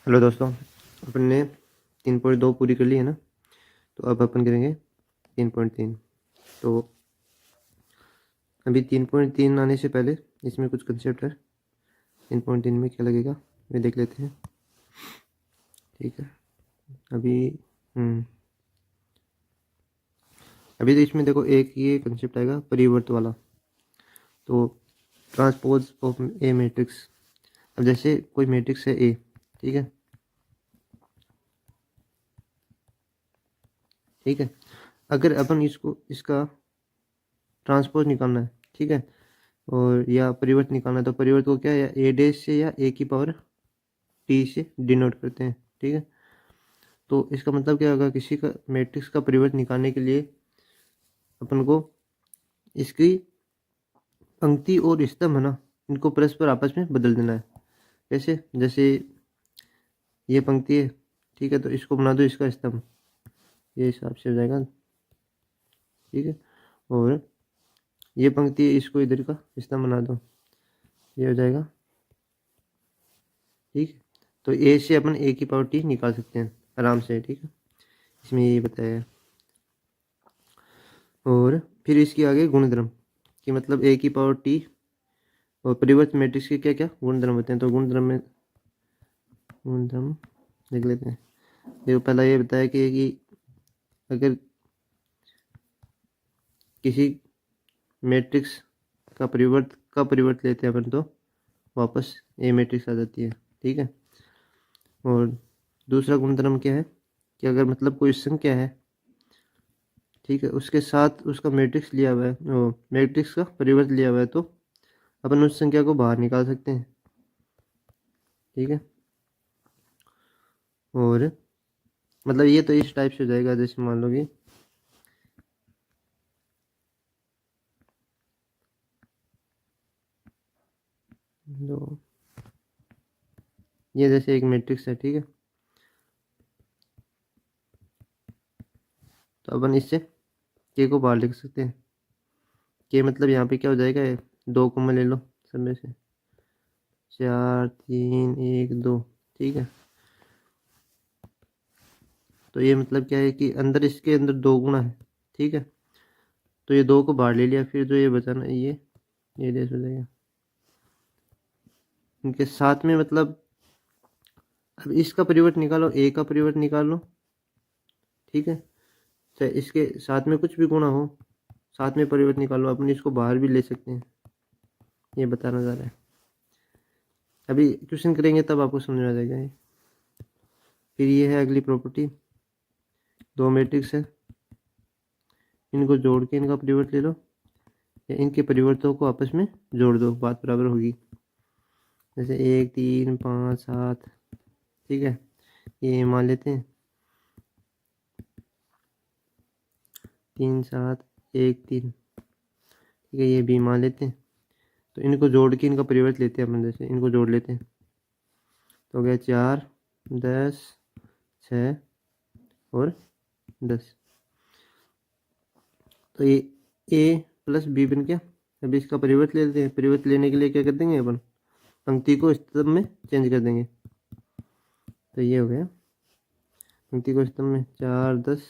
Hello दोस्तों, अपन ने 3.2 पूरी कर ली है ना। तो अब अपन करेंगे 3.3। तो अभी 3.3 आने से पहले इसमें कुछ कंसेप्ट है। 3.3 में क्या लगेगा ये देख लेते हैं। ठीक है, अभी अभी तो इसमें देखो एक ये कंसेप्ट आएगा परिवर्त वाला। तो ट्रांसपोज ऑफ ए मैट्रिक्स। अब जैसे कोई मैट्रिक्स है ए, ठीक है ठीक है। अगर अपन इसका ट्रांसपोज निकालना है, ठीक है, और या परिवर्त निकालना है, तो परिवर्त को क्या या ए डैश से या ए की पावर टी से डिनोट करते हैं। ठीक है, तो इसका मतलब क्या होगा, किसी का मैट्रिक्स का परिवर्त निकालने के लिए अपन को इसकी पंक्ति और स्तंभ है ना, इनको परस्पर आपस में बदल देना है। कैसे? जैसे ये पंक्ति है, ठीक है, तो इसको बना दो इसका स्तंभ, ये हिसाब से हो जाएगा। ठीक है, और ये पंक्ति है, इसको इधर का स्तंभ बना दो, ये हो जाएगा। ठीक है, तो ए से अपन ए की पावर टी निकाल सकते हैं आराम से। ठीक है, इसमें ये बताया है। और फिर इसकी आगे गुणधर्म कि मतलब ए की पावर टी और परिवर्त मैट्रिक्स के क्या क्या गुणधर्म होते हैं। तो गुणधर्म देख लेते हैं। देखो, पहला ये बताया कि अगर किसी मैट्रिक्स का परिवर्त लेते हैं अपन, तो वापस ए मैट्रिक्स आ जाती है। ठीक है, और दूसरा गुणधर्म क्या है कि अगर मतलब कोई संख्या है, ठीक है, उसके साथ उसका मैट्रिक्स लिया हुआ है, मैट्रिक्स का परिवर्त लिया हुआ है, तो अपन उस संख्या को बाहर निकाल सकते हैं। ठीक है, और मतलब ये तो इस टाइप से हो जाएगा। जैसे मान लो कि दो, ये जैसे एक मैट्रिक्स है, ठीक है, तो अपन इससे के को बाहर लिख सकते हैं। के मतलब यहाँ पे क्या हो जाएगा, 2 कॉमन ले लो सब में से, 4 3 1 2। ठीक है, तो ये मतलब क्या है कि अंदर इसके अंदर 2 गुना है। ठीक है, तो ये 2 को बाहर ले लिया, फिर जो ये बचाना ये देश हो जाएगा इनके साथ में। मतलब अब इसका परिवर्त निकालो, ए का परिवर्त निकालो, ठीक है, चाहे इसके साथ में कुछ भी गुणा हो, साथ में परिवर्त निकालो, अपन इसको बाहर भी ले सकते हैं, ये बताना जा रहा है। अभी क्वेश्चन करेंगे तब आपको समझ में आ जाएगा ये। फिर ये है अगली प्रॉपर्टी, 2 मैट्रिक्स है, इनको जोड़ के इनका परिवर्त ले लो, या इनके परिवर्तों को आपस में जोड़ दो, बात बराबर होगी। जैसे 1 3 5 7, ठीक है, ये मान लेते हैं 3 7 1 3, ठीक है, ये भी मान लेते हैं। तो इनको जोड़ के इनका परिवर्त लेते हैं अपन, जैसे इनको जोड़ लेते हैं, तो हो गया 4 10 6 और 10। तो ये ए प्लस बी बन गया। अभी इसका परिवर्त ले लेते हैं। परिवर्त लेने के लिए क्या कर देंगे अपन, पंक्ति को स्तंभ में चेंज कर देंगे। तो ये हो गया पंक्ति को स्तंभ में 4 10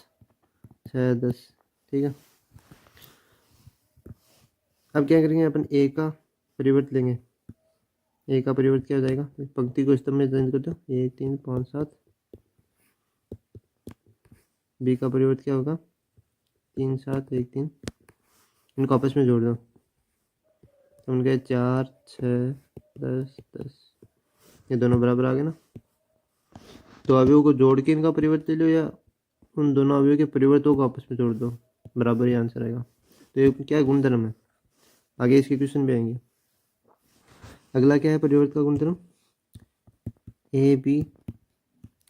6 10। ठीक है, अब क्या करेंगे अपन, ए का परिवर्त लेंगे। ए का परिवर्त क्या हो जाएगा, पंक्ति को स्तंभ में चेंज कर दो, 1 3 5 7। बी का परिवर्त क्या होगा, 3 7 1 3, इनको आपस में जोड़ दो, तो उनके 4 6 10 10, ये दोनों बराबर आ गए ना। तो अवयवों को जोड़ के इनका परिवर्त ले लो, या उन दोनों अवयवों के परिवर्तों को आपस में जोड़ दो, बराबर ही आंसर आएगा। तो ये क्या गुणधर्म है, आगे इसके क्वेश्चन भी आएंगे। अगला क्या है परिवर्त का गुणधर्म, ए बी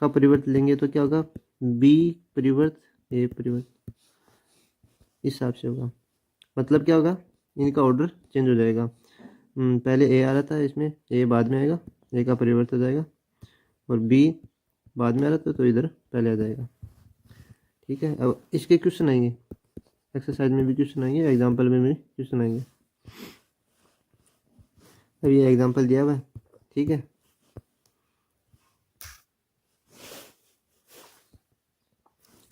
का परिवर्त लेंगे तो क्या होगा, बी परिवर्त ए परिवर्त, इस हिसाब से होगा। मतलब क्या होगा, इनका ऑर्डर चेंज हो जाएगा। पहले ए आ रहा था, इसमें ए बाद में आएगा, ए का परिवर्त हो जाएगा, और बी बाद में आ रहा था तो इधर पहले आ जाएगा। ठीक है, अब इसके क्वेश्चन आएंगे, एक्सरसाइज में भी क्वेश्चन आएंगे, एग्जाम्पल में भी क्वेश्चन आएंगे। अब ये एग्जाम्पल दिया हुआ है, ठीक है,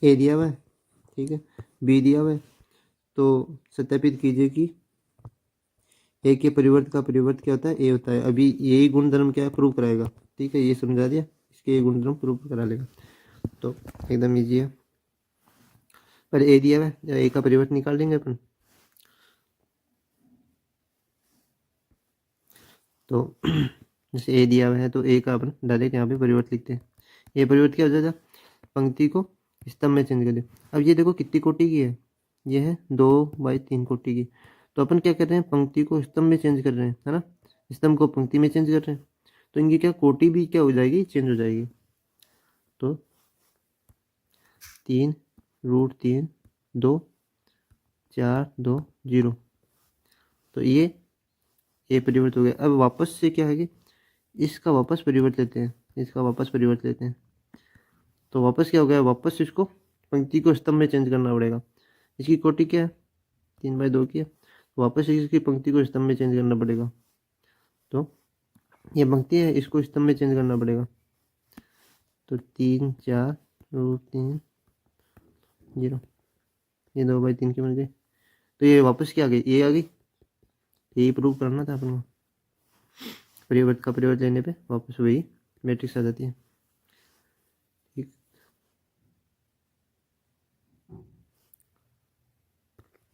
ए दिया हुआ है, ठीक है, बी दिया हुआ है, तो सत्यापित कीजिए कि ए के परिवर्त का परिवर्त क्या होता है, ए होता है। अभी यही गुणधर्म क्या है, प्रूव कराएगा, ठीक है, ये समझा दिया, इसके ये गुणधर्म प्रूव करा लेगा, तो एकदम ईजी है। पर ए दिया हुआ है, ए का परिवर्त निकाल देंगे अपन, तो जैसे ए दिया हुआ है तो ए का अपन डायरेक्ट यहाँ पे परिवर्त लिखते हैं। ये परिवर्त क्या हो जाएगा, पंक्ति को स्तंभ में चेंज कर दे। अब ये देखो कितनी कोटि की है, ये है 2/3 कोटि की, तो अपन क्या कर रहे हैं, पंक्ति को स्तंभ में चेंज कर रहे हैं, है ना, स्तंभ को पंक्ति में चेंज कर रहे हैं, तो इनकी क्या कोटि भी क्या हो जाएगी, चेंज हो जाएगी। तो 3√3 2 4 2 0, तो ये परिवर्त हो गया। अब वापस से क्या है कि इसका वापस परिवर्त लेते हैं, इसका वापस परिवर्त लेते हैं, तो वापस क्या हो गया, वापस इसको पंक्ति को स्तंभ में चेंज करना पड़ेगा। इसकी कोटि क्या है, 3/2 की है, तो वापस इसकी पंक्ति को स्तंभ में चेंज करना पड़ेगा, तो ये पंक्ति है, इसको स्तंभ में चेंज करना पड़ेगा, तो 3 4√3 0, ये 2/3 की बन गई, तो ये वापस क्या आ गई, ये आ गई, यही प्रूव करना था अपन को, परिवर्त का परिवर्त लेने पे वापस वही मैट्रिक्स आ जाती है, ठीक।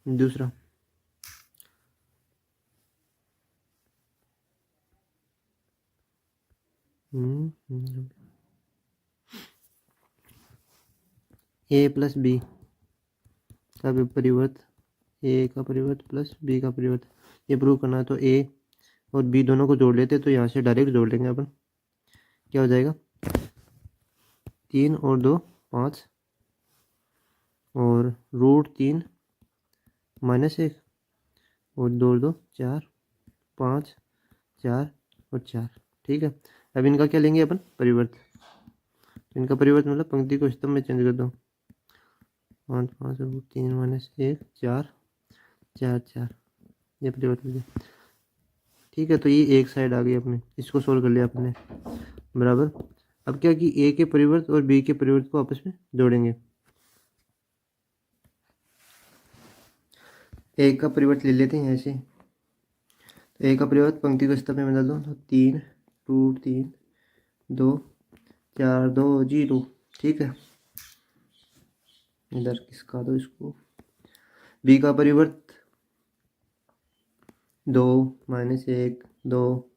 दूसरा ए प्लस बी का परिवर्त, ए का परिवर्त प्लस बी का परिवर्त, ये प्रूव करना है, तो ए और बी दोनों को जोड़ लेते, तो यहाँ से डायरेक्ट जोड़ लेंगे अपन, क्या हो जाएगा, 3 और 2 5, और √3 -1, और 2 और 2 4 5 4 और 4, ठीक है। अब इनका क्या लेंगे अपन, परिवर्त, इनका परिवर्त मतलब पंक्ति को स्तंभ में चेंज कर दो, 5 5 √3 -1 4 4 4, ये परिवर्त हो गया, ठीक है। तो ये एक साइड आ गई अपने, इसको सोल्व कर लिया अपने, बराबर। अब क्या कि ए के परिवर्त और बी के परिवर्त को आपस में जोड़ेंगे, ए का परिवर्त ले लेते हैं ऐसे, तो ए का परिवर्त पंक्ति को स्तंभ में बदल दो, तो 3√3 2 4 2 0, ठीक है। इधर किसका दो इसको, बी का परिवर्त 2 -1 2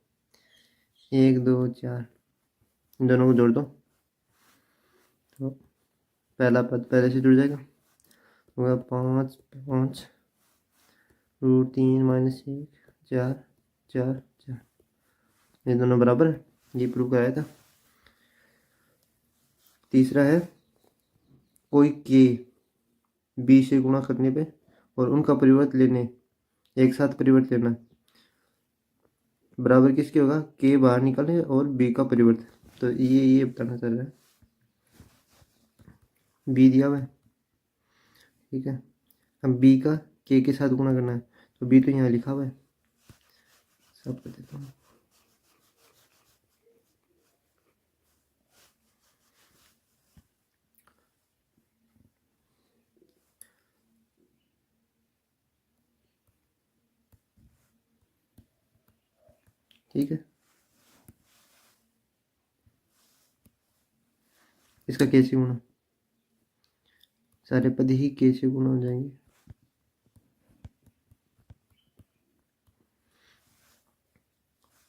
1 2 4, इन दोनों को जोड़ दो, तो पहला पद पहले से जुड़ जाएगा, होगा 5 5 √3 -1 4 4 4, ये दोनों बराबर है, ये प्रूव कराया था। तीसरा है, कोई के बी से गुणा करने पे और उनका परिवर्त लेने, एक साथ परिवर्त लेना, बराबर किसके होगा, के बाहर निकालने और बी का परिवर्त, तो ये बताना चल रहा है, बी दिया हुआ है, ठीक है। अब बी का के साथ गुणा करना है, तो बी तो यहाँ लिखा हुआ है, सब कर देता हूँ, ठीक है। इसका के से गुणा, सारे पद ही के से गुणा हो जाएंगे,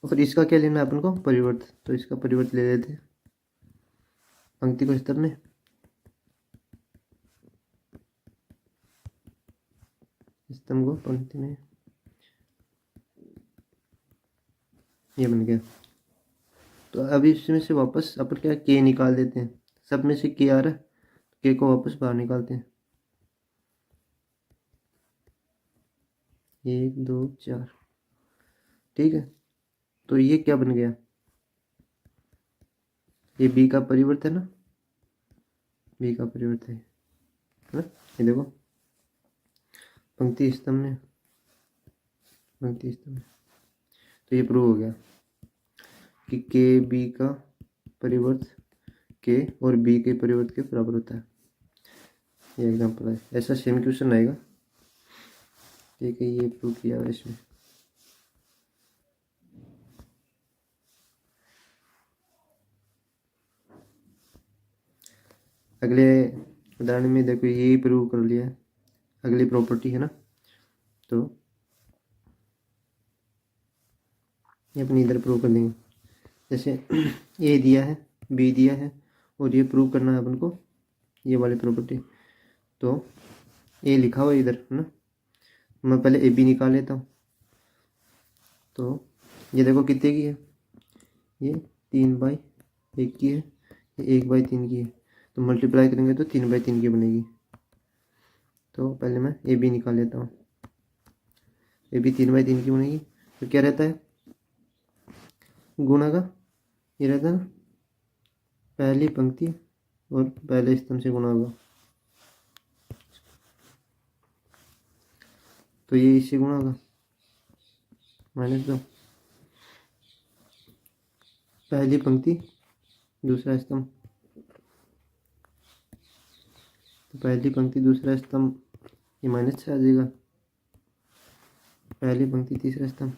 और फिर इसका क्या लेना है अपन को, परिवर्त, तो इसका परिवर्त ले लेते हैं पंक्ति को स्तंभ में, स्तंभ को पंक्ति में, ये बन गया। तो अभी इसमें से वापस अपन क्या के निकाल देते हैं, सब में से के आ रहा है, के को वापस बाहर निकालते हैं, 1 2 4, ठीक है। तो ये क्या बन गया, ये बी का परिवर्त है ना, बी का परिवर्त है ना, ये देखो पंक्ति स्तंभ में, पंक्ति स्तंभ में, तो ये प्रूव हो गया कि के बी का परिवर्त के और बी के परिवर्त के बराबर होता है, ये एग्जाम्पल है, ऐसा सेम क्वेश्चन आएगा। ठीक है, ये प्रूव किया है इसमें। अगले उदाहरण में देखो, ये प्रूव कर लिया है। अगली प्रॉपर्टी है ना, तो ये अपनी इधर प्रूव कर देंगे। जैसे ए दिया है, बी दिया है, और ये प्रूव करना है अपन को, ये वाली प्रॉपर्टी। तो ए लिखा हुआ है इधर है ना, मैं पहले ए बी निकाल लेता हूँ। तो ये देखो कितने की है, ये 3/1 की है, ये 1/3 की है। तो मल्टीप्लाई करेंगे तो 3/3 की बनेगी। तो पहले मैं ए बी निकाल लेता हूँ। ए बी 3/3 की बनेगी। तो क्या रहता है, गुणा का ये रहता है ना, पहली पंक्ति और पहले स्तंभ से गुणा होगा। तो ये इससे गुणा होगा, -2, पहली पंक्ति दूसरा स्तंभ। तो पहली पंक्ति दूसरा स्तंभ, ये -6 आ जाएगा। पहली पंक्ति तीसरा स्तंभ,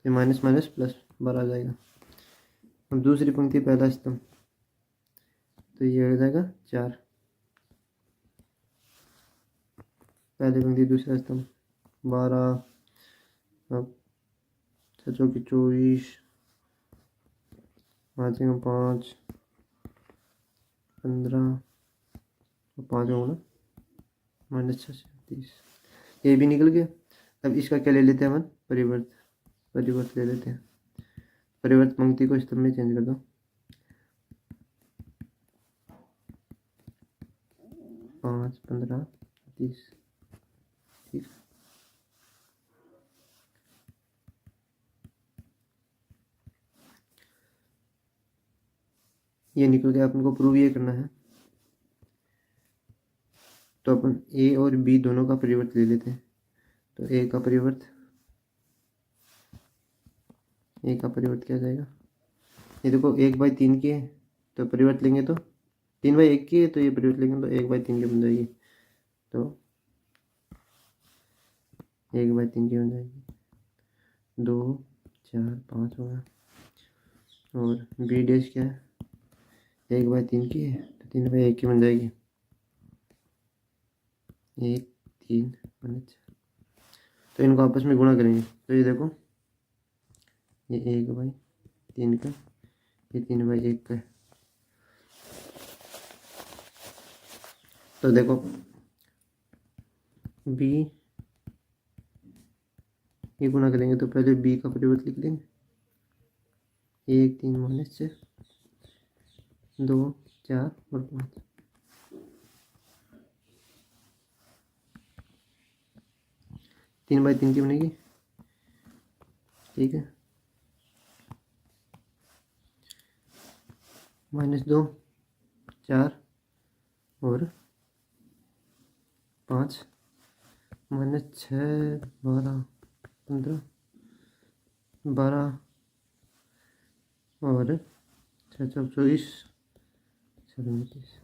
तो माइनस माइनस प्लस 12 आ जाएगा। अब दूसरी पंक्ति पहला स्तंभ, तो ये हो जाएगा 4। पहली पंक्ति दूसरा स्तंभ 12, अब 6 की 24, 5 5, 15, 5 होगा -6 से 30। ये भी निकल गया। अब इसका क्या ले लेते हैं अपन, परिवर्त ले लेते हैं। परिवर्त पंक्ति को स्तंभ में चेंज कर दो। 5, 15, 30। ठीक, ये निकल गया। अपन को प्रूव ये करना है, तो अपन ए और बी दोनों का परिवर्त ले लेते हैं। तो ए का परिवर्त क्या जाएगा, ये देखो 1/3 की है, तो परिवर्त लेंगे तो 3/1 की है, तो ये परिवर्त लेंगे तो 1/3 की बन जाएगी। तो 1/3 की बन जाएगी। 2, 4, 5 होगा। और बी डैश क्या है, 1/3 की है, तो 3/1 की बन जाएगी। 1, 3, 5। तो इनको आपस में गुणा करेंगे। तो ये देखो, ये 1/3 का, ये 3/1 का है। तो देखो बी, ये गुणा करेंगे तो पहले बी का परिवर्त लिख लेंगे। 1, 3 -6, 2, 4 और 5। 3/3 की बनेगी। ठीक है, -2, 4 और 5, -6, 12, 15, 12 और 6, 24, 37।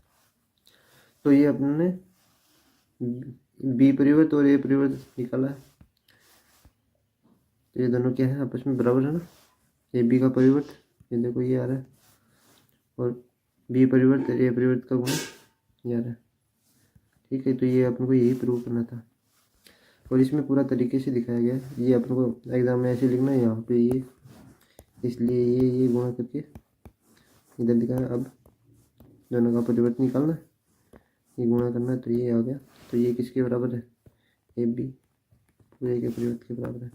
तो ये अपने बी परिवर्त और ए परिवर्त निकाला है। तो ये दोनों क्या है, आपस में बराबर है ना। ए बी का परिवर्त, ये देखो ये आ रहा है, और बी परिवर्त ए परिवर्त का गुणा ये आ रहा है। ठीक है, तो ये अपन को यही प्रूव करना था, और इसमें पूरा तरीके से दिखाया गया है। ये अपन को एग्जाम में ऐसे लिखना है, यहाँ पे ये, इसलिए ये गुणा करके इधर दिखाया। अब दोनों का परिवर्त निकालना है, ये गुणा करना है, तो ये आ गया। तो ये किसके बराबर है, ए बी पूरे के परिवर्त के बराबर है,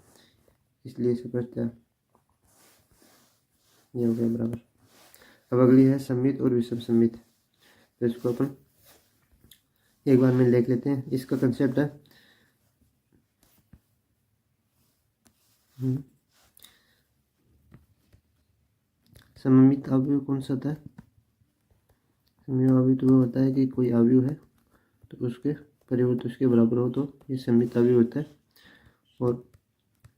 इसलिए इसे करते हैं, ये हो गया बराबर। अब अगली है सममित और विषम सममित। तो इसको अपन एक बार में लिख लेते हैं। इसका कंसेप्ट है, सममित अवयव कौन सा था, सममित अवयव तो वो होता है कि कोई अवयव है तो उसके परिवर्त उसके बराबर हो, तो ये सममित अवयव होता है। और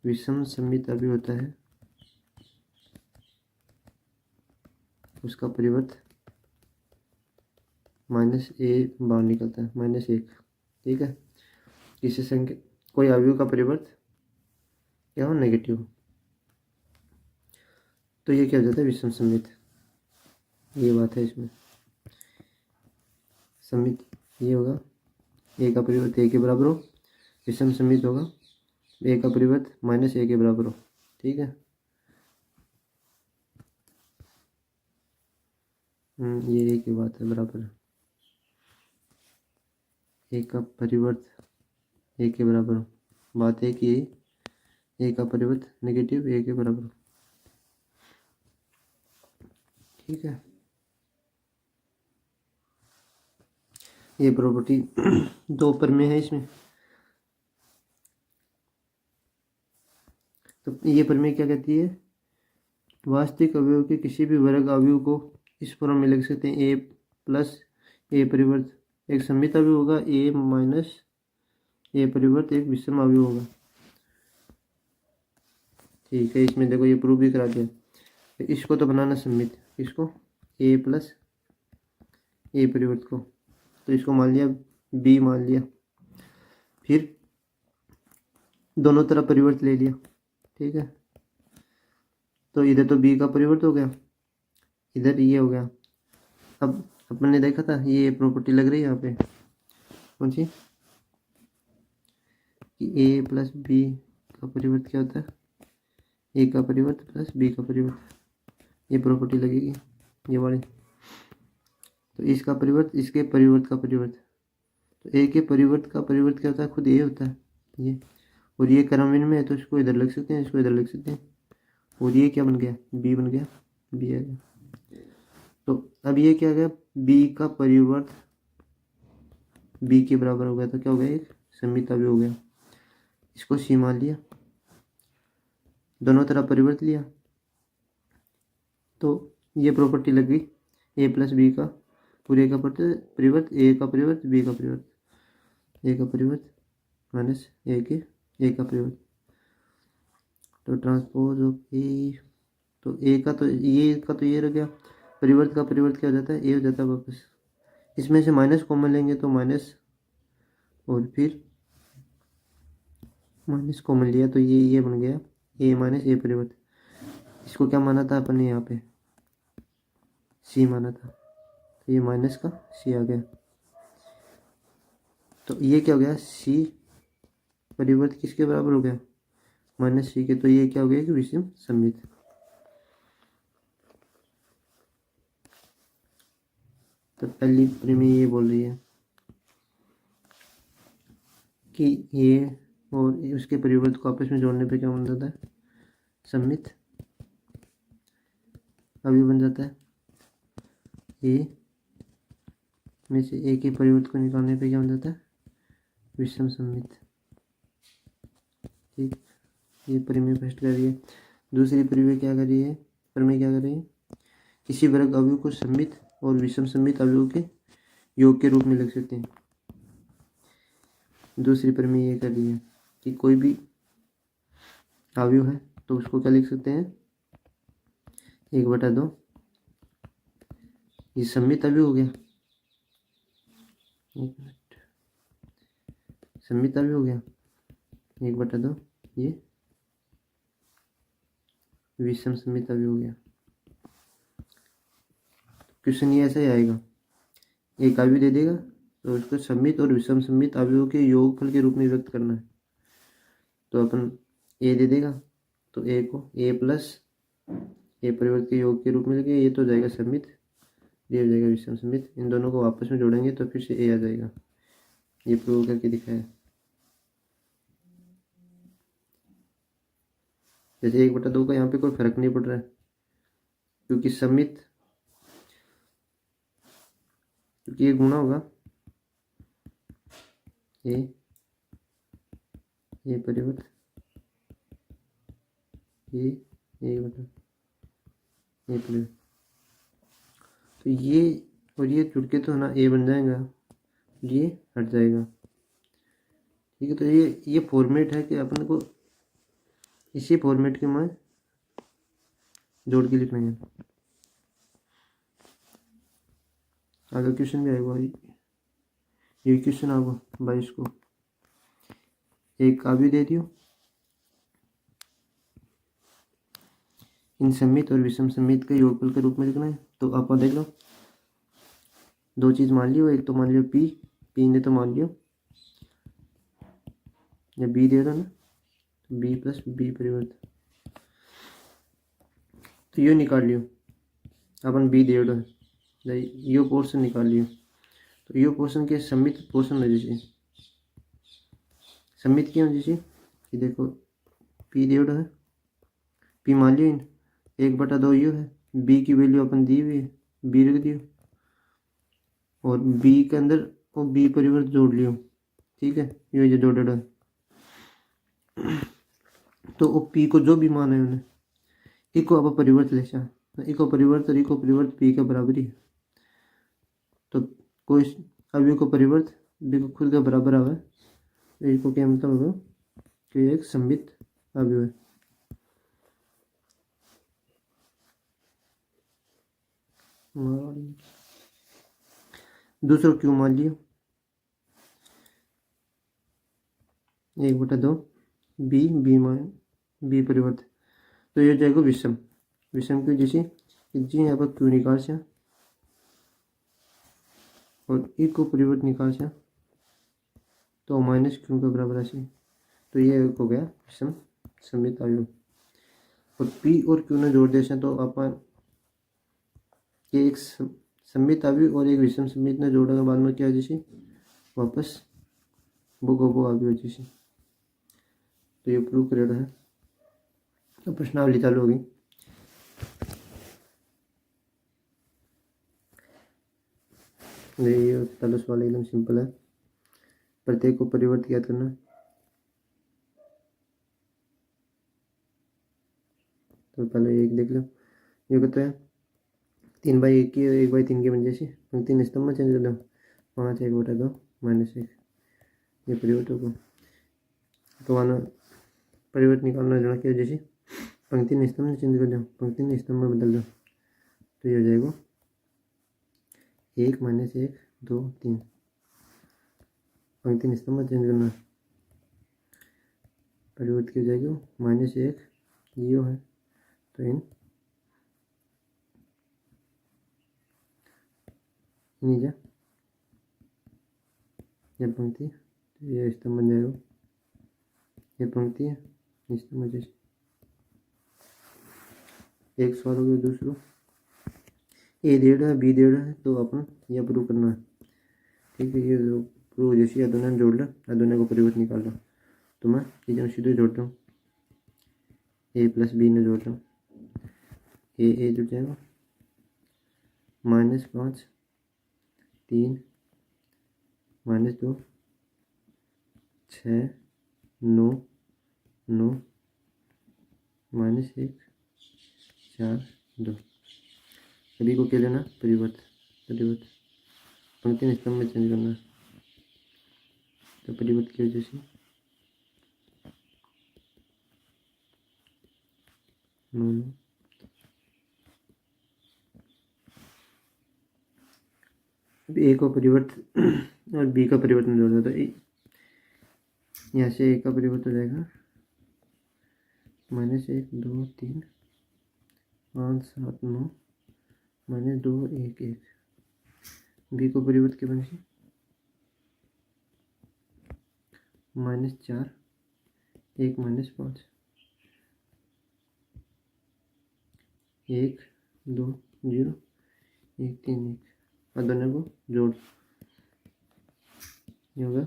विषम सममित अवयव होता है उसका परिवर्त माइनस ए बाहर निकलता है, -1। ठीक है, किसी संख्या कोई अवयव का परिवर्त क्या हो, नेगेटिव, तो ये क्या हो जाता है, विषम सममित। ये बात है इसमें, सममित ये होगा, ए का परिवर्त ए के बराबर हो, विषम सममित होगा ए का परिवर्त -a के बराबर हो। ठीक है, ये एक ही बात है, बराबर है। ए का परिवर्त ए के बराबर हो, बात है कि ए का परिवर्त नेगेटिव ए के बराबर हो। ठीक है, ये प्रॉपर्टी 2 प्रमेय है इसमें। तो ये प्रमेय क्या कहती है, वास्तविक अवयव के किसी भी वर्ग अवयव को इस फॉर्म में लिख सकते हैं, ए प्लस ए परिवर्त एक सममित अवयव होगा, ए माइनस ए परिवर्त एक विषम अवयव होगा। ठीक है, इसमें देखो ये प्रूव भी करा दिया। तो इसको तो बनाना सममित, इसको ए प्लस ए परिवर्त को, तो इसको मान लिया बी मान लिया, फिर दोनों तरफ परिवर्त ले लिया। ठीक है, तो इधर तो बी का परिवर्त हो गया, इधर ये हो गया। अब अपन ने देखा था ये प्रॉपर्टी लग रही है यहाँ पे, कौन सी, कि ए प्लस बी का परिवर्त क्या होता है, ए का परिवर्त प्लस बी का परिवर्त, ये प्रॉपर्टी लगेगी ये वाली। तो इसका परिवर्त इसके परिवर्त का परिवर्त, तो ए के परिवर्त का परिवर्त क्या होता है, खुद ए होता है ये, और ये क्रमविन में है तो इसको इधर लिख सकते हैं, इसको इधर लिख सकते हैं, और ये क्या बन गया, बी बन गया, बी आ गया। तो अब ये क्या आ गया, बी का परिवर्त बी के बराबर हो गया, तो क्या हो गया, एक सममित अवयव हो गया। इसको सी मान लिया, दोनों तरफ परिवर्त लिया, तो ये प्रॉपर्टी लग गई, ए प्लस बी का पूरे का परिवर्त ए का परिवर्त बी का परिवर्त, ए का परिवर्त माइनस ए का परिवर्त, तो ट्रांसपोज ऑफ ए, तो ए का तो ये रह गया, परिवर्त का परिवर्त क्या हो जाता है, ए हो जाता है वापस। इसमें से माइनस कॉमन लेंगे तो माइनस, और फिर माइनस कॉमन लिया तो ये बन गया ए माइनस ए परिवर्त। इसको क्या माना था अपन ने, यहाँ पे सी माना था, तो ये माइनस का सी आ गया। तो ये क्या हो गया, सी परिवर्त किसके बराबर हो गया, -c के, तो ये क्या हो गया कि विषम सममित। तो पहली प्रमेय ये बोल रही है कि ये और उसके परिवर्त को आपस में जोड़ने पे क्या बन जाता है, सममित अवयव बन जाता है। ए में से ए के परिवर्त को निकालने पे क्या बन जाता है, विषम सममित। ठीक, ये प्रमेय फर्स्ट कर रही है। दूसरी प्रमेय क्या कर रही है, किसी वर्ग अवयव को सममित और विषम सममित अवयव के योग के रूप में लिख सकते हैं। दूसरी प्रमेय ये कर रही है कि कोई भी अवयव है तो उसको क्या लिख सकते हैं, 1/2, ये सममित अवयव हो गया, एक मिनट, सममित अवयव हो गया 1/2, ये विषम सममित अवयव हो गया। क्वेश्चन ये ऐसा ही आएगा, एक अवयव दे देगा तो उसको सममित और विषम सममित अवयवों के योगफल के रूप में व्यक्त करना है। तो अपन ए दे देगा तो ए को ए प्लस ए परिवर्त के योग के रूप में लिखेंगे, ये तो जाएगा सममित, ये हो जाएगा विषम सममित, इन दोनों को आपस में जोड़ेंगे तो फिर से ए आ जाएगा। ये प्रूव करके दिखाया, जैसे 1/2 का यहाँ पे कोई फर्क नहीं पड़ रहा है, क्योंकि सममित, क्योंकि ये गुणा होगा ए परिवर्त ये 1/2 ए परिवर्त, तो ये और ये जुड़ के तो ना ए बन जाएगा, ये हट जाएगा। ठीक है, तो ये फॉर्मेट है कि अपन को इसी फॉर्मेट के में जोड़ के लिखना है। आगे क्वेश्चन भी आएगा, ये क्वेश्चन आएगा 22 को। एक काव्य दे दियो, इन सम्मित और विषम सम्मित के योगफल के रूप में लिखना है। तो आप देख लो, दो चीज़ मान लियो, एक तो मान लियो पी ने तो मान लियो या बी दे दो ना, बी प्लस बी परिवर्त, तो यो निकाल लियो अपन, बी दे दो, यो पोर्शन निकाल लियो। तो यो पोर्शन के सम्मित पोर्शन में जैसे सम्मित क्यों जैसे कि देखो पी दे दो है, पी मान लियो इन 1/2 यो है, बी की वैल्यू अपन दी हुई है, बी रख दियो और बी के अंदर वो बी परिवर्त जोड़ लियो, ठीक है, ये जो जोड़ेड़ा है। तो वो पी को जो भी मान है उन्हें इको अब परिवर्त ले सा, इको परिवर्त और इको परिवर्त पी के बराबर ही है। तो कोई अवयव को परिवर्त बी को खुद के बराबर आवे, इको क्या मतलब होगा कि एक सम्मित अवयव है। दूसरा क्यों मान लियो 1/2 बी बी मान बी परिवर्त, तो ये जाएगा विषम, विषम क्यों जैसे जी यहाँ पर क्यों निकाल से और ई को परिवर्त निकाल से, तो माइनस क्यों का बराबर राशि, तो ये हो गया विषम सम्मित अवयव। और पी और क्यू ने जोड़ देते तो अपन ये एक सम्मित अवयव और एक विषम सम्मित ने जोड़ा के बाद में क्या जैसे वापस वो अवयव जैसे, तो ये प्रूव करेगा है। तो प्रश्नावली चालू होगी। ये पहला सवाल एकदम सिंपल है, प्रत्येक को परिवर्त ज्ञात करना है। तो पहले एक देख लो, ये कहता है 3/1 की 1/3 की वजह से पंक्ति स्तंभ में चेंज कर दो, 5 1/2 -1, ये परिवर्त होगा। तो आना परिवर्त निकालना जाना क्या जैसे पंक्ति स्तंभ में चेंज कर दो, पंक्ति स्तंभ में बदल दो, तो ये हो जाएगा 1 -1 2 3, पंक्ति स्तंभ में चेंज करना, परिवर्त की हो जाएगा -1 जीरो है, तो इन नीचे ये पंक्ति, तो ये स्तंभ बन जाएगा, ये पंक्ति है स्तंभ में जैसे। एक सवाल हो गया। दूसरा ए 1.5 है बी 1.5 है, तो अपन यह प्रूव करना है, ठीक है। ये जो प्रूव जैसे दोनों जोड़ लो, दोनों को परिवर्त निकाल लो, तो मैं ये सीधे जोड़ता हूँ, ए प्लस बी ने जोड़ता हूँ, ए जुड़ जाएगा -5 3 -2 6 9 9 -1 4 2, सभी को क्या लेना परिवर्त, पंक्ति स्तंभ में चेंज करना, तो परिवर्त की वजह से 9 ए को परिवर्त और बी का परिवर्तन जोड़ना, तो यहाँ से ए का परिवर्तन हो जाएगा -1 2 3 5 7 9 -2 1 1, बी को परिवर्त के बन से -4 1 -5 1 2 0 1 3 1, और दोनों को जोड़, ये होगा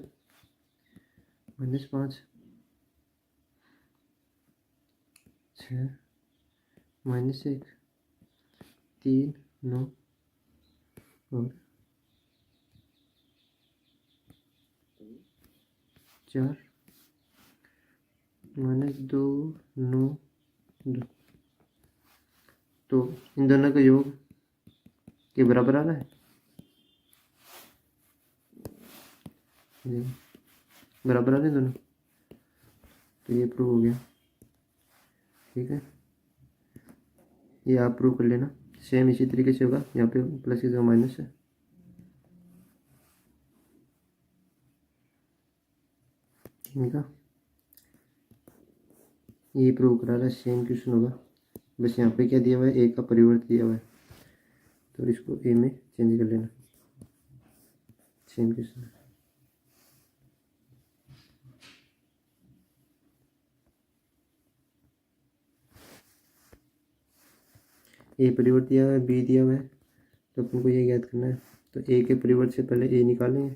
-5 6 -1 3 9 और 4 -2 9 2, तो इन दोनों का योग के बराबर आ रहा है, बराबर आ रहे हैं दोनों, तो ये प्रूव हो गया, ठीक है। ये आप प्रूव कर लेना, सेम इसी तरीके से होगा, यहाँ पे प्लस की जगह माइनस है, इनका ये प्रूव करा रहा है, सेम क्वेश्चन होगा, बस यहाँ पे क्या दिया हुआ है, ए का परिवर्त दिया हुआ है, तो इसको ए में चेंज कर लेना, सेम क्वेश्चन है। ए परिवर्त दिया हुआ है, बी दिया हुआ है, तो अपन को ये ज्ञात करना है, तो ए के परिवर्त से पहले ए निकालेंगे,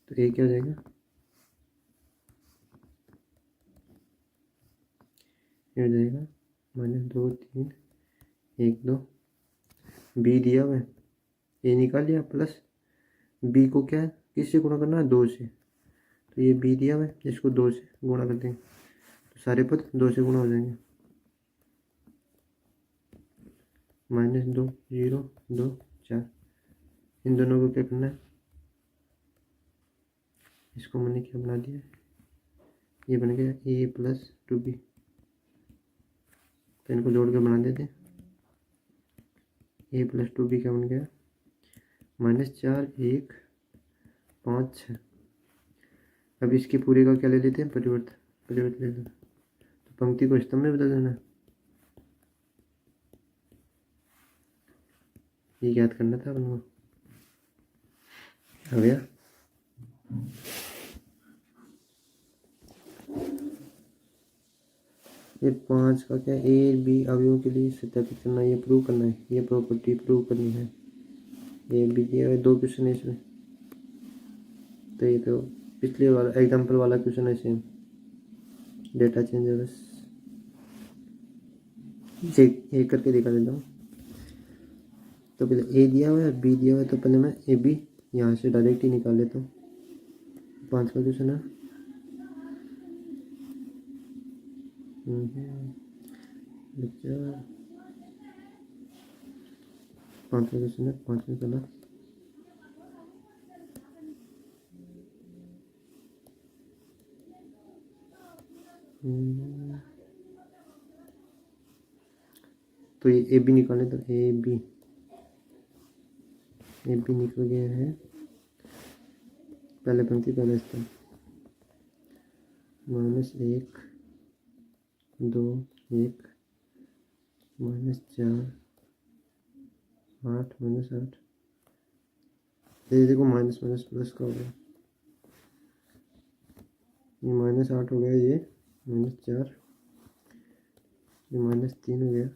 तो ए क्या हो जाएगा, ये हो जाएगा -2 3 1 2, बी दिया हुआ है, ए निकाल लिया, प्लस बी को क्या है, किससे गुणा करना है, 2 से, तो ये बी दिया हुआ है, इसको 2 से गुणा कर देंगे, तो सारे पद 2 से गुणा हो जाएंगे, -2 0 2 4, इन दोनों को क्या करना है, इसको मैंने क्या बना दिया, ये बन गया ए प्लस 2b, तो इनको जोड़ के बना देते हैं, ए प्लस 2b क्या बन गया, -4 1 5 6। अब इसके पूरे का क्या ले लेते हैं, परिवर्त ले लेते हैं, तो पंक्ति को स्तंभ में बदल देना, ये याद करना था अपन को, हो गया। ये 5 का क्या, ए बी अवयवों के लिए सत्यापित करना, ये प्रूव करना है, ये प्रॉपर्टी प्रूव करनी है, ए बी दिया हुआ है, 2 क्वेश्चन है इसमें, तो ये तो पिछले वाला एग्जाम्पल वाला क्वेश्चन है, सेम डेटा चेंज है, बस एक करके दिखा देता हूँ। तो पहले ए दिया हुआ है, बी दिया हुआ है, तो पहले मैं ए बी यहाँ से डायरेक्ट ही निकाल लेता हूँ, 5 का क्वेश्चन है, 5 का क्वेश्चन है, 5 में पहला तो ये ए बी निकालें, तो ए बी निकल गया है, पहले पंक्ति पहले स्तंभ, -1 2 1 -4 8 -8, ये देखो माइनस माइनस प्लस का हो गया, ये -8 हो गया, ये -4, ये -3 हो गया,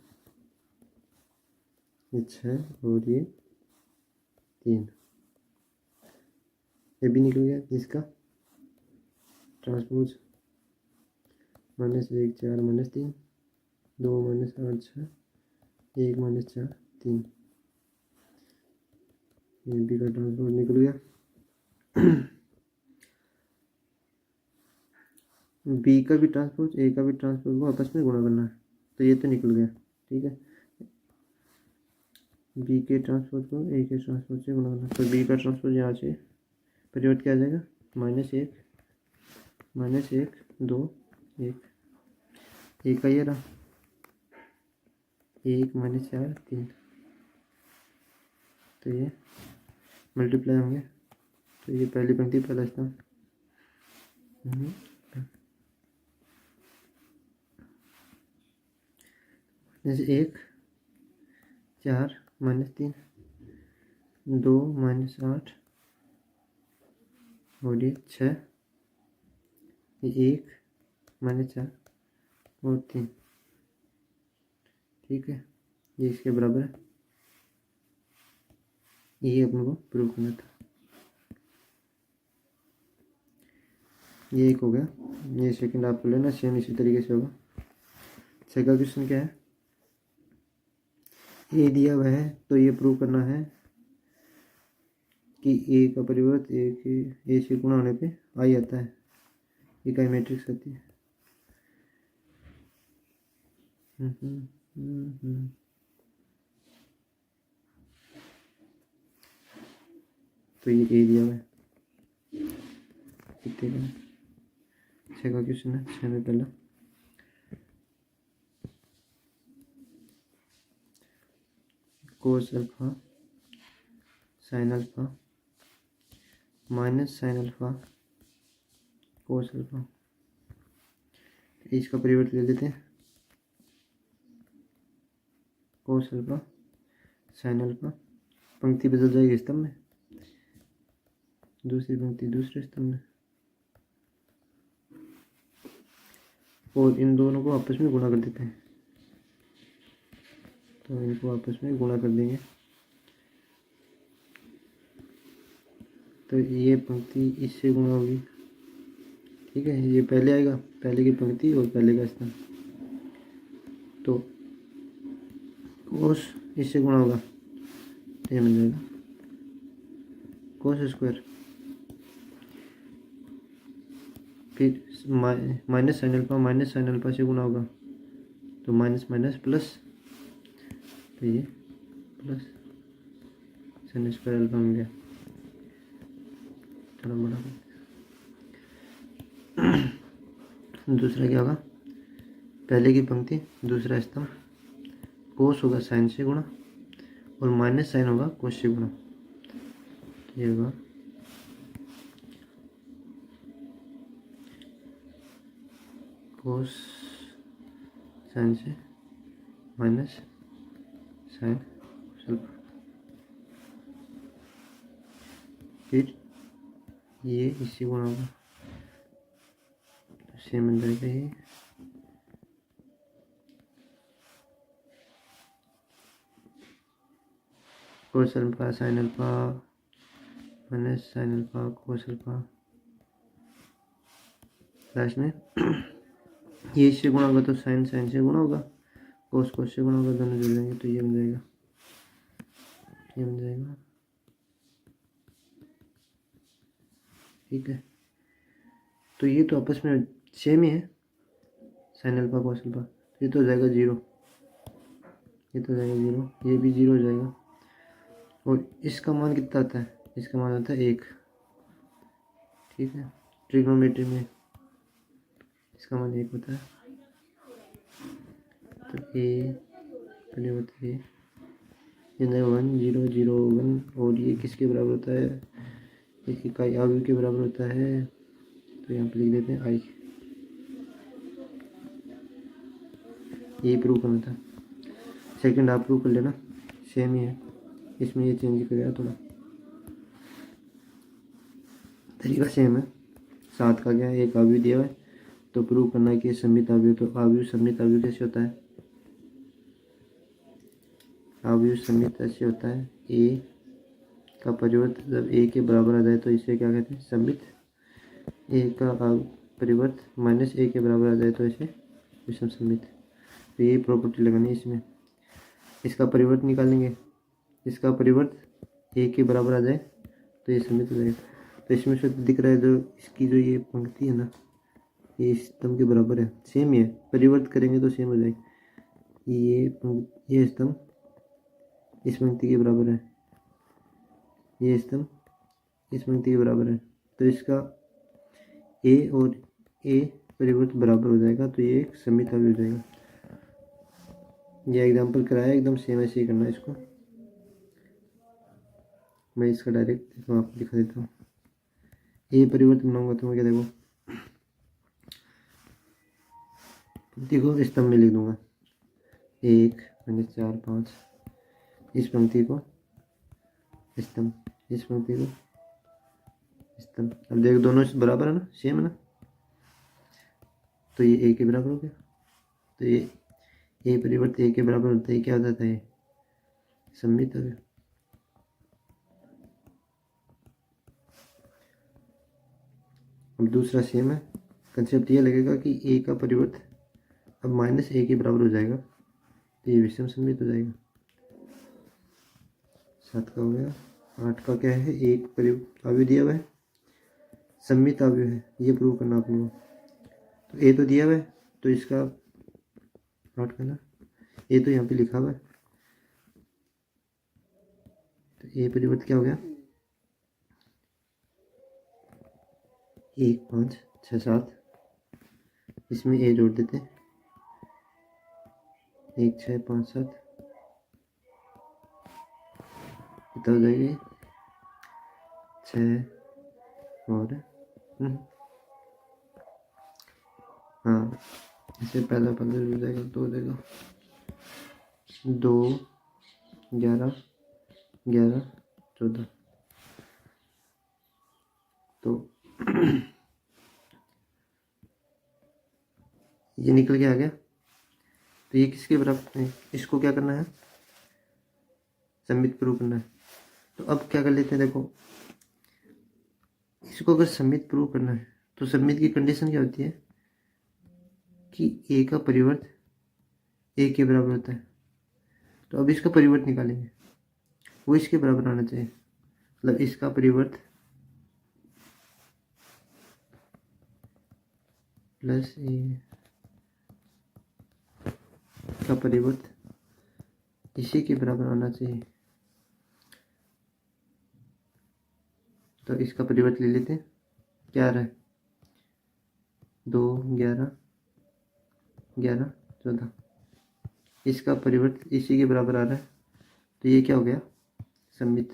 ये 6 और ये 3, ये भी निकल गया, इसका ट्रांसपोज -1 4 -3 2 -8 6 1 -4 3, ये बी का ट्रांसपोज निकल गया। बी का भी ट्रांसपोज, ए का भी ट्रांसपोज को आपस में गुणा करना है, तो ये तो निकल गया, ठीक है, बी के ट्रांसपोज को ए के ट्रांसपोज से गुणा करना, तो बी का ट्रांसपोज यहाँ से परिवर्त क्या आ जाएगा, -1 2 1, एक का ये रहा 1 -4 3, तो ये मल्टीप्लाई होंगे, तो ये पहली पंक्ति पहला स्तंभ, जैसे 1 4 -3 2 -8 और ये 6, ये 1 -4 और 3, ठीक है, ये इसके बराबर है, ये अपन को प्रूव करना था, ये एक हो गया, ये सेकंड आपको लेना, सेम इसी तरीके से होगा। सेकंड क्वेश्चन क्या है, ए दिया हुआ है, तो ये प्रूव करना है कि ए का परिवर्त ए से गुणा होने पे आई आता है, इकाई मैट्रिक्स आती है। तो ये ए दिया हुआ है, कितने का, 6 का क्वेश्चन है, 6 में पहला cos alpha sine alpha minus sine alpha cos alpha, इसका परिवर्तन ले लेते हैं, कोस अल्फा साइन अल्फा, पंक्ति बदल जाएगी स्तंभ में, दूसरी पंक्ति दूसरे स्तंभ में, और इन दोनों को आपस में गुणा कर देते हैं। तो इनको आपस में गुणा कर देंगे, तो ये पंक्ति इससे गुणा होगी। ठीक है, ये पहले आएगा, पहले की पंक्ति और पहले का स्तंभ, तो कोस इससे गुणा होगा तो ये मिल जाएगा कोस स्क्वायर, फिर माइनस साइन अल्फा से गुणा होगा तो माइनस माइनस प्लस, तो ये प्लस साइन स्क्वायर अल्फा मिल गया। थोड़ा बड़ा दूसरा क्या होगा, पहले की पंक्ति दूसरा स्तंभ, कोस होगा साइन से गुणा और माइनस साइन होगा कोस से गुणा, तो ये होगा कोस साइन से माइनस साइन अल्फा, फिर ये इससे गुणा होगा तो सेम मिल जाएगा ये, cos alpha sine alpha minus sine alpha cos alpha, last में ये इससे गुणा होगा तो साइन साइन से गुणा होगा, कोस कोस से गुणा होगा, दोनों जुड़ जाएंगे तो ये बन जाएगा, ये बन जाएगा। ठीक है, तो ये तो आपस में सेम ही है, साइन अल्फा कोस अल्फा, तो ये तो हो जाएगा 0, ये तो हो जाएगा 0, ये भी 0 हो जाएगा, और इसका मान कितना आता है, इसका मान आता है 1। ठीक है, ट्रिग्नोमेट्री में इसका मान 1 होता है, तो ए परिवर्तन ये 1 0 0 1, और ये किसके बराबर होता है, एक इकाई आव्यूह के बराबर होता है, तो यहाँ पे लिख देते हैं आई। ये प्रूव करना था, सेकंड आप प्रूव कर लेना, सेम ही है, इसमें ये चेंज करेगा थोड़ा, तरीका सेम है। 7 का क्या है, एक आव्यूह दिया हुआ है तो प्रूव करना है कि सममित आव्यूह, तो आव्यूह सममित आव्यूह कैसे होता है, आव्यूह सममित ऐसे होता है, ए का परिवर्त जब ए के बराबर आ जाए तो इसे क्या कहते हैं, सममित, ए का परिवर्त माइनस ए के बराबर आ जाए तो इसे विषम सममित। तो ये प्रॉपर्टी लगानी है इसमें, इसका परिवर्त निकालेंगे, इसका परिवर्त ए के बराबर आ जाए तो ये सममित हो जाएगा। तो इसमें से दिख रहा है जो इसकी जो ये पंक्ति है ना, ये स्तंभ के बराबर है, सेम ही है, परिवर्त करेंगे तो सेम हो जाएगी, ये स्तंभ इस पंक्ति के बराबर है, ये स्तंभ इस पंक्ति के बराबर है, तो इसका ए और ए परिवर्त बराबर हो जाएगा, तो ये एक सममित आव्यूह हो जाएगा। ये एग्जाम्पल कराया, एकदम सेम ऐसे ही करना है इसको, मैं इसका डायरेक्ट देखो आपको दिखा देता हूँ। ए परिवर्त बनाऊंगा तो मैं क्या देखो स्तंभ में लिख दूंगा 1 4 5, इस पंक्ति को स्तंभ, इस पंक्ति को स्तंभ। अब देखो दोनों बराबर है ना, सेम है ना, तो ये ए के बराबर हो गया, तो ये ए परिवर्त ए के बराबर होता है, क्या हो जाता है, सममित आव्यूह। अब दूसरा सेम है, कंसेप्ट ये लगेगा कि ए का परिवर्त अब माइनस ए के बराबर हो जाएगा, तो ये विषम सममित हो जाएगा। 7 का हो गया। 8 का क्या है, एक आव्यूह दिया हुआ है, सममित आव्यूह है, ये प्रूव करना आप लोगों को। तो ए तो दिया हुआ है, तो इसका 8 का ना, ए तो यहाँ पे लिखा हुआ है, तो ए परिवर्त क्या हो गया, 1 5 6 7, इसमें ए जोड़ देते हैं, 1 6 5 7, कितना हो जाएगा 6 और हाँ, इससे पहला पहले हो जाएगा, 2 देगा, 2 11 11 14। तो ये निकल के आ गया। तो ये किसके बराबर है? इसको क्या करना है? समित प्रूव करना है। तो अब क्या कर लेते हैं, देखो इसको अगर समित प्रूव करना है तो समित की कंडीशन क्या होती है कि ए का परिवर्त ए के बराबर होता है। तो अब इसका परिवर्त निकालेंगे, वो इसके बराबर आना चाहिए, मतलब इसका परिवर्त प्लस ए का परिवर्त इसी के बराबर आना चाहिए। तो इसका परिवर्त ले लेते हैं, क्या आ रहा है? 2 11 11 14। इसका परिवर्त इसी के बराबर आ रहा है, तो ये क्या हो गया? सम्मित।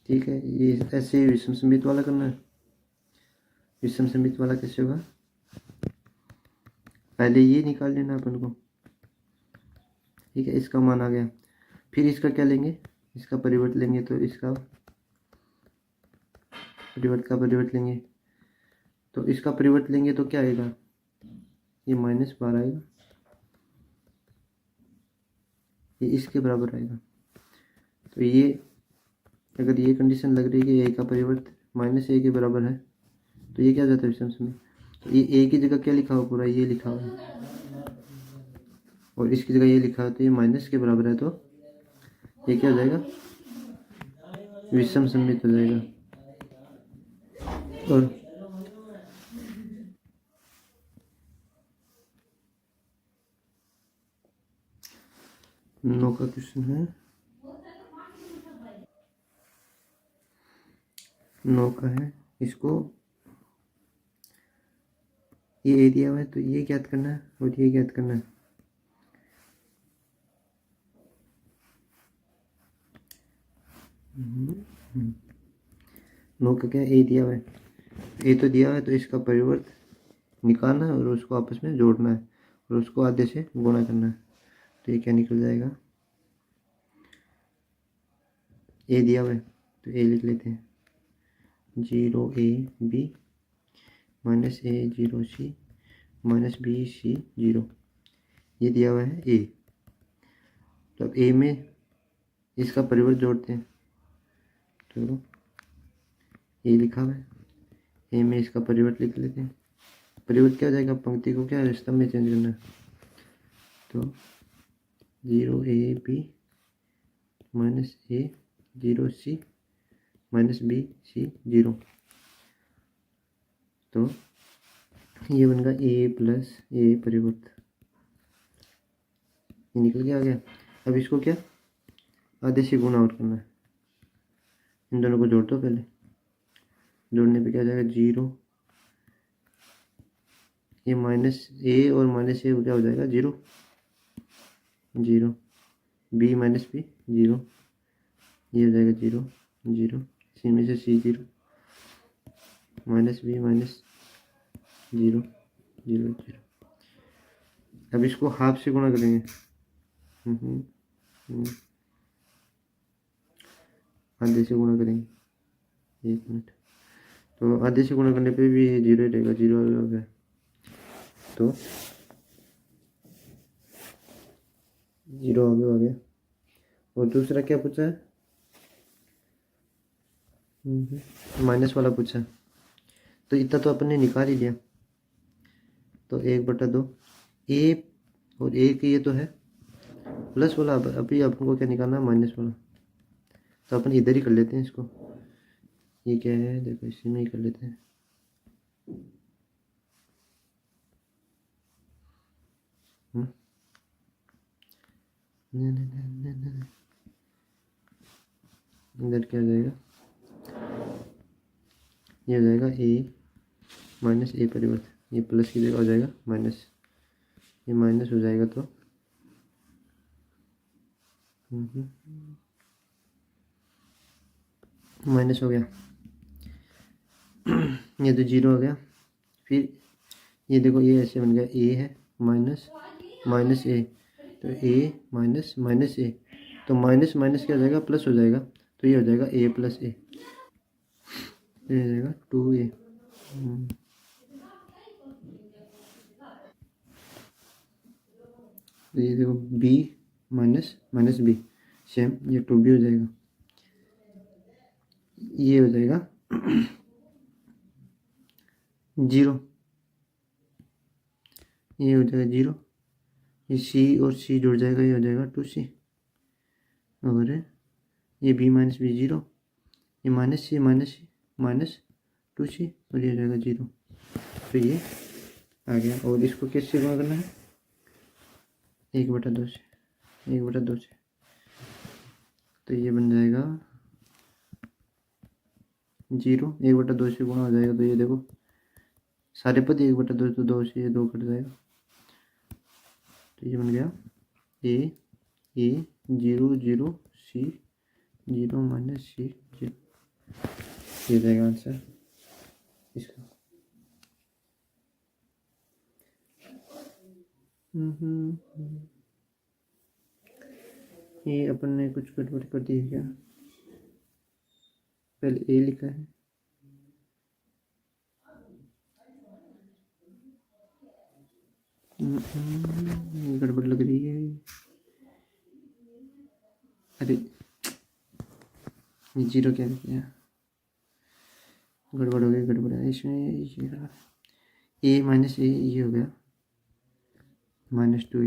ठीक है, ये ऐसे ही विषम सम्मित वाला करना है। विषम सम्मित वाला कैसे होगा? पहले ये निकाल लेना अपन को, ठीक है, इसका मान आ गया। फिर इसका क्या लेंगे? इसका परिवर्त लेंगे, तो इसका परिवर्त लेंगे, तो इसका परिवर्त लेंगे तो क्या आएगा? ये -12 आएगा, ये इसके बराबर आएगा। तो ये अगर ये कंडीशन लग रही है कि ए का परिवर्त -a के बराबर है, तो ये क्या हो जाता है विषम सम्मित। तो ये ए की जगह क्या लिखा हुआ? पूरा ये लिखा हुआ है, और इसकी जगह ये लिखा है, तो ये माइनस के बराबर है, तो ये क्या हो जाएगा? विषम सम्मित हो जाएगा। और 9 का क्वेश्चन है, 9 का है। इसको ये ए दिया हुआ है, तो ये ज्ञात करना है और ये ज्ञात करना है। नो का क्या? ए दिया हुआ है, ए तो दिया हुआ है, तो इसका परिवर्त निकालना है और उसको आपस में जोड़ना है और उसको आधे से गुणा करना है। तो ये क्या निकल जाएगा? ए दिया हुआ है, तो ए लिख लेते हैं, 0ab -a 0c -bc 0। ये दिया हुआ है ए। तो अब ए में इसका परिवर्त जोड़ते हैं, तो ये लिखा हुआ है, ए में इसका परिवर्त लिख लेते हैं। परिवर्त क्या हो जाएगा? पंक्ति को क्या स्तंभ में चेंज करना है, तो 0ab -a 0c -bc 0। तो ये बन गया ए प्लस ए परिवर्त, ये निकल के आ गया। अब इसको क्या आधे से गुणा और करना है, इन दोनों को जोड़ दो पहले, जोड़ने पे क्या आ जाएगा? 0, ये -a और -a क्या हो जाएगा? 0 0, b -b 0, ये हो जाएगा 0 0, सी में से c 0 -b -0 0 0। अब इसको हाफ से गुणा करेंगे, आधे से गुणा करेंगे, 1 मिनट। तो आधे से गुणा करने पे भी 0 रहेगा, 0 हो गया। तो 0 आगे हो गया। और दूसरा क्या पूछा है? माइनस वाला पूछा है, तो इतना तो अपन ने निकाल ही लिया। तो 1/2 ए, और ए की ये तो है प्लस वाला, अभी अपन को क्या निकालना है? माइनस वाला। तो अपन इधर ही कर लेते हैं इसको, ये क्या है देखो, इसी में ही कर लेते हैं। इधर क्या हो जाएगा? ये हो जाएगा ए -a परिवर्त, ये प्लस की जगह हो जाएगा माइनस, ये माइनस हो जाएगा, तो माइनस हो गया। ये तो जीरो आ गया। फिर ये देखो ये ऐसे बन गया, ए है माइनस माइनस ए, तो ए माइनस माइनस ए, तो माइनस माइनस क्या हो जाएगा, प्लस हो जाएगा, तो ये हो जाएगा ए प्लस ए, ये हो जाएगा 2a। तो ये देखो b minus minus B same, ये 2b हो जाएगा, ये हो जाएगा 0, ये हो जाएगा 0, ये c और c जुड़ जाएगा, ये हो जाएगा 2c, और ये b माइनस बी 0, ये माइनस c माइनस 2c, और ये हो जाएगा 0। तो ये आ गया, और इसको कैसे गुणा करना है, 1/2 से, 1/2 से, तो ये बन जाएगा 0, 1/2 से गुणा हो जाएगा, तो ये देखो सारे पद 1/2, तो 2 से ये 2 कट जाएगा, तो ये बन गया ए 0 0 c 0 माइनस c 0, ये जाएगा आंसर इसका। ये अपन ने कुछ गड़बड़ कर दी है क्या, पहले ए लिखा है, गड़बड़ लग रही है, अरे ये 0 क्या किया, गड़बड़ हो गई, गड़बड़ है इसमें, ए माइनस ए ये हो गया -2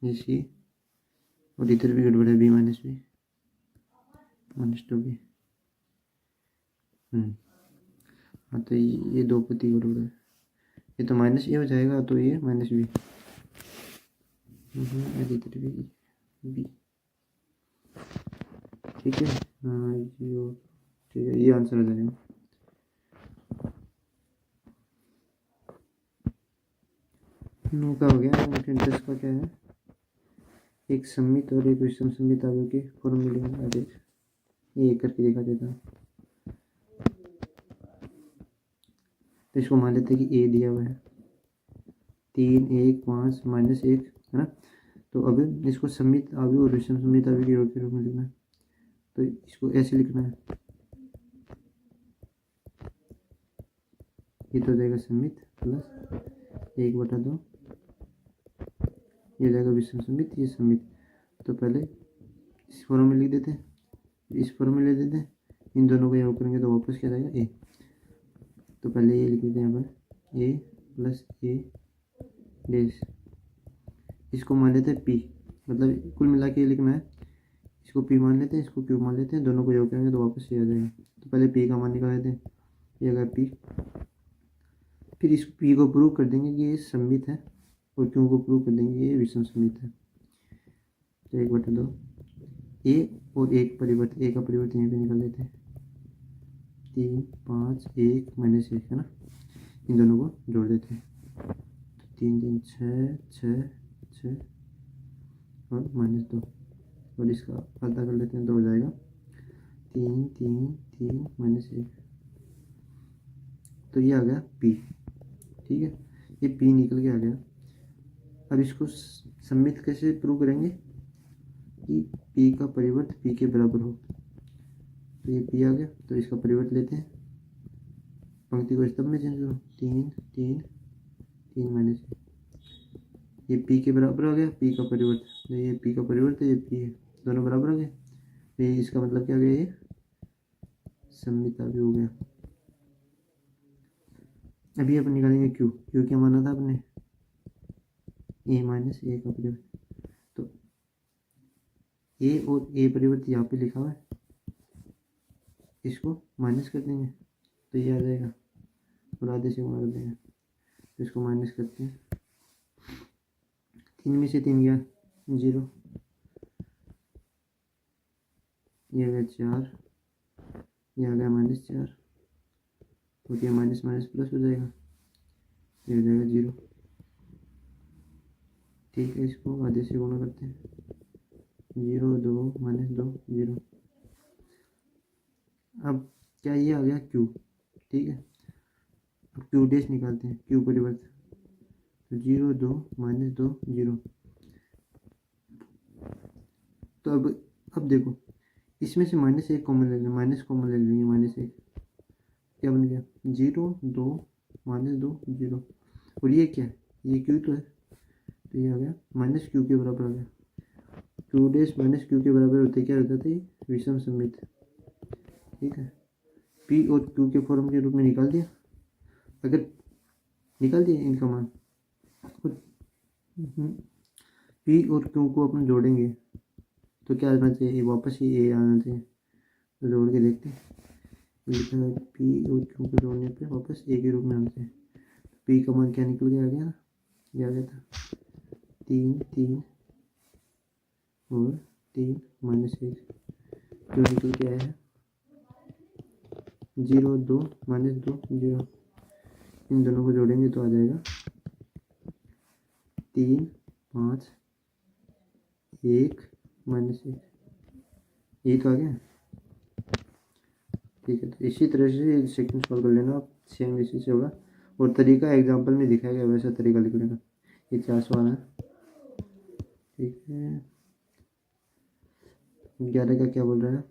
ये सी, और इधर भी गड़बड़ है, b माइनस बी -2b। हाँ तो ये 2 पति गड़बड़ है, ये तो माइनस ए हो जाएगा, तो ये माइनस बी, इधर भी बी, ठीक है। हाँ ये ठीक है, ये आंसर हो जाएगा। नो का हो गया। इंटरेस्ट का क्या है, एक सममित और एक विषम सममित आवेश के फॉर्मूले में आदेश, ये एक करके दिखा देता हूँ। तो इसको मान लेते हैं कि ए दिया हुआ है 3 1 5 -1 है ना, तो अब इसको सममित आवेश और विषम सममित आवेश के योग के रूप में लिखना है, तो इसको ऐसे लिखना है, ये तो हो जाएगा सममित प्लस 1/2, ये हो जाएगा विषम सममित, ये सममित। तो पहले इस फॉर्म में लिख देते हैं, इस फॉर्म में ले देते हैं, इन दोनों को योग करेंगे तो वापस क्या जाएगा ए, तो पहले ये लिख देते हैं अपन ए प्लस ए डेस, इसको मान लेते हैं पी, मतलब कुल मिला के लिखना है, इसको पी मान लेते हैं, इसको क्यू मान लेते हैं, दोनों को योग करेंगे तो वापस ये आ जाएगा। तो पहले पी का मान निकाल देते हैं, ये अगर पी, फिर इस पी को प्रूव कर देंगे कि ये सममित है, और क्यू को प्रूव कर देंगे कि ये विषम सममित है। तो 1/2 ए और एक परिवर्त, ए का परिवर्तन यहाँ पे निकाल देते हैं, 3 5 1 -1 है ना, इन दोनों को जोड़ देते हैं, तो 3 3 6 6 6 और -2, और इसका आधा कर लेते हैं तो हो जाएगा 3 3 3 -1, तो ये आ गया P, ठीक है, ये P निकल के आ गया। अब इसको सममित कैसे प्रूव करेंगे कि P का परिवर्त P के बराबर हो, तो ये P आ गया, तो इसका परिवर्त लेते हैं, पंक्ति को स्तंभ में चेंज करो, 3 3 3 -1, ये P के बराबर आ गया, P का परिवर्त, तो ये P का परिवर्त है, ये P है, दोनों बराबर आ गए, तो ये इसका मतलब क्या हो गया, ये सममित आवेश हो गया। अभी अपन निकालेंगे Q, Q क्या माना था आपने, a माइनस ए का परिवर्त, तो a और a परिवर्त यहाँ पे लिखा हुआ है, इसको माइनस कर देंगे तो ये आ जाएगा, और आधे से गुणा कर देंगे, तो इसको माइनस करते हैं, 3 में से 3 गया 0, ये आ गया 4, ये आ गया -4, तो क्या माइनस माइनस प्लस हो जाएगा, ये हो जाएगा 0, ठीक है, इसको आधे से गुणा करते हैं, 0 2 -2 0, अब क्या ये आ गया Q, ठीक है, अब क्यू डैश निकालते हैं, क्यू परिवर्त, तो 0 2 -2 0। तो अब देखो, इसमें से -1 कॉमन ले लेंगे, माइनस कॉमन ले लेंगे, -1 क्या बन गया 0 2 -2 0। और ये क्या है, ये क्यू तो है, तो ये आ गया माइनस क्यू के बराबर आ गया। क्यू डैश माइनस क्यू के बराबर होते क्या होता है, विषम सममित। ठीक है, पी और क्यू के फॉर्म के रूप में निकाल दिया। अगर निकाल दिया इनका मान, पी और क्यू को अपन जोड़ेंगे तो क्या आना चाहिए, वापस ही ए आना चाहिए। तो जोड़ के देखते हैं, लिखा है पी और क्यू को जोड़ने पे वापस ए के रूप में आना चाहिए। पी का मान क्या निकल गया, आ गया ना, ये आ गया था 3 3 और 3 -1। जो निकल के आया है 0 2 -2 0। इन दोनों को जोड़ेंगे तो आ जाएगा 3 5 1 -1। यही तो आ गया। ठीक है, तो इसी तरह से सेकंड सॉल्व कर लेना आप, सेम इसी से होगा। और तरीका एग्जांपल में दिखाया गया वैसा तरीका लिखने का। ये 400 आना है। ठीक है, 11 का क्या बोल रहा है,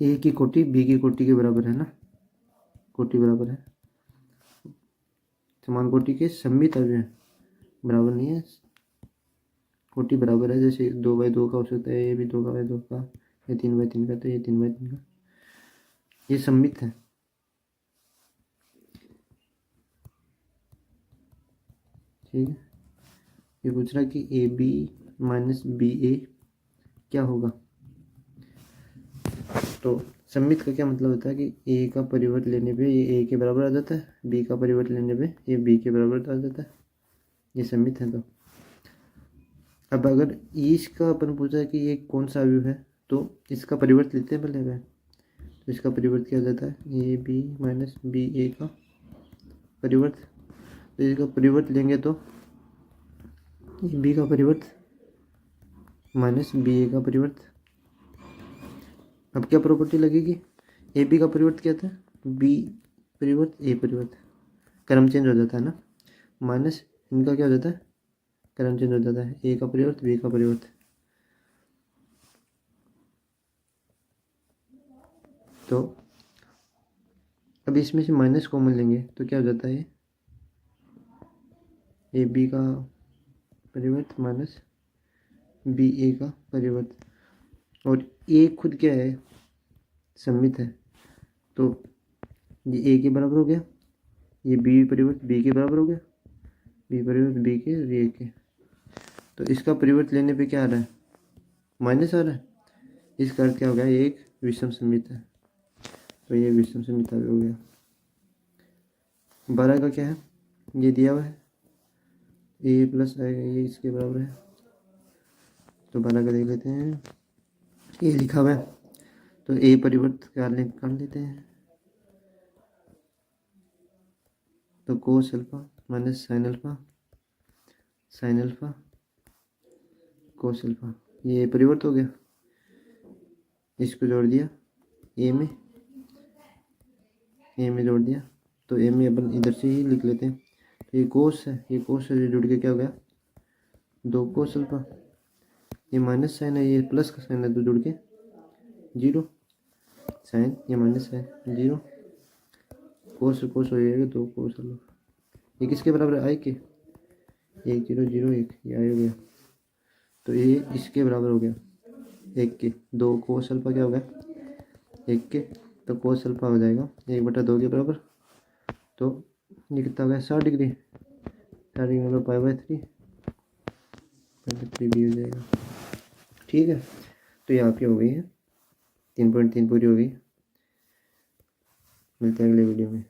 ए की कोटि बी की कोटि के बराबर है ना, कोटि बराबर है, समान कोटि के सममित अवयव बराबर नहीं है, कोटि बराबर है। जैसे 2/2 का हो सकता है, ये भी 2/2 का, ये 3/3 का, तो ये 3/3 का, ये सममित है। ठीक है, ये पूछ रहा है कि ए बी माइनस बी ए क्या होगा। तो सममित का क्या मतलब होता है कि ए का परिवर्त लेने पे ये ए के बराबर आ जाता है, बी का परिवर्त लेने पे ये बी के बराबर आ जाता है, ये सममित है। तो अब अगर इसका अपन पूछा है कि ये कौन सा अवयव है, तो इसका परिवर्त लेते हैं पहले में, तो इसका परिवर्त क्या जाता है, ए बी माइनस बी ए का परिवर्त। तो इसका परिवर्त लेंगे तो ए बी का परिवर्त माइनस बी ए का परिवर्त। अब क्या प्रॉपर्टी लगेगी, ए बी का परिवर्त क्या था, बी परिवर्त ए परिवर्त, क्रम चेंज हो जाता है ना, माइनस इनका क्या हो जाता है, क्रम चेंज हो जाता है, ए का परिवर्त बी का परिवर्त। तो अब इसमें से माइनस कॉमन लेंगे तो क्या हो जाता है, ए बी का परिवर्त माइनस बी ए का परिवर्त। और ए खुद क्या है, सममित है, तो ये ए के बराबर हो गया, ये बी परिवर्त बी के बराबर हो गया, बी परिवर्त बी के और ए के। तो इसका परिवर्त लेने पे क्या आ रहा है, माइनस आ रहा है। इसका अर्थ क्या हो गया, ये एक विषम सममित है, तो ये विषम सममित हो गया। 12 का क्या है, ये दिया हुआ है ए प्लस आएगा, ये इसके बराबर है। तो 12 का देख लेते हैं, ये लिखा हुआ है, तो ए परिवर्त कर लेते हैं। तो cos alpha minus sine alpha, sine alpha cos alpha, ये परिवर्त हो गया, इसको जोड़ दिया ए में जोड़ दिया, तो ए में अपन इधर से ही लिख लेते हैं। तो ये कोस है, ये कोस से जुड़ के क्या हो गया 2 कोस अल्फा, ये माइनस साइन है, ये प्लस का साइन है, तो जुड़ के 0 साइन, ये माइनस है 0, कोस हो जाएगा 2 कोस अल्फा। ये किसके बराबर है, आई के, 1 0 0 1, ये आई हो गया, तो ये इसके बराबर हो गया 1 के। 2 कोस अल्फा क्या हो गया 1 के, तो कोस अल्फा हो जाएगा 1/2 के बराबर। तो ये कितना हो गया 60 डिग्री, 60 डिग्री मतलब पाई/3 भी हो जाएगा। ठीक है, तो ये आपकी हो गई है 3.3 पूरी हो गई। मिलते हैं अगले वीडियो में।